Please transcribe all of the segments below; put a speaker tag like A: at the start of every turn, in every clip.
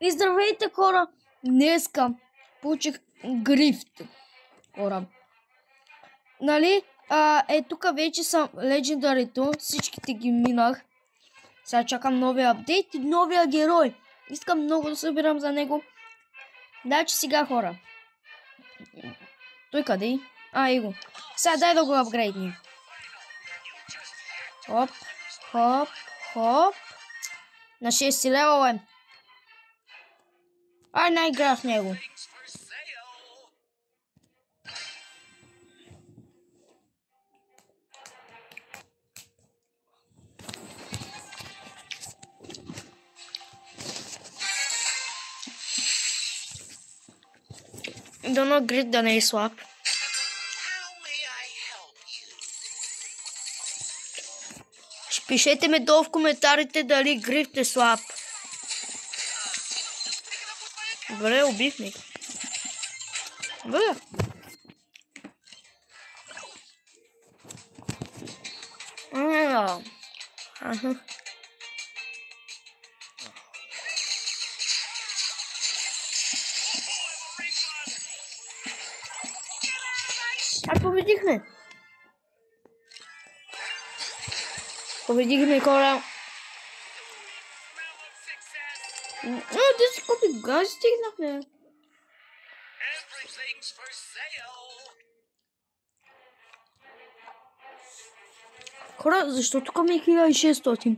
A: И здравейте, хора! Днеска получих грифт, хора. Нали? Тук вече съм легендарито. Всичките ги минах. Сега чакам новия апдейт и новия герой. Искам много да събирам за него. Значи сега, хора. Той къде е? Его. Сега дай да го апгрейдни. Хоп, хоп, хоп. На 6 левел е. Ай, най-игра с него. Дано грид да не е слаб. Пишете ми долу в коментарите дали грифт е слаб. Добре, убих ми. Добре. Победихме. Победихме, хора. Да си купи газ, стигнахме. Хора, защо тук ми е 1600?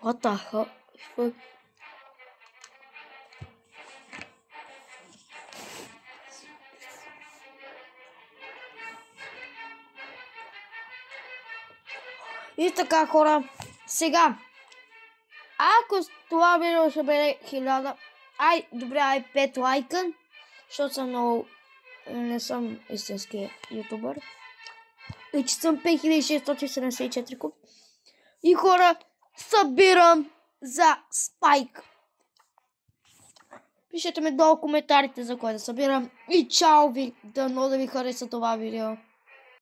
A: What the fuck? И така, хора, сега, ако това видео ще бъде 1000, добре, 5 лайка, защото съм много, не съм истински ютубър, и че съм 5674 куп. И хора, събирам за спайк. Пишете ми долу коментарите за кой да събирам. И чао ви, дано да ви хареса това видео.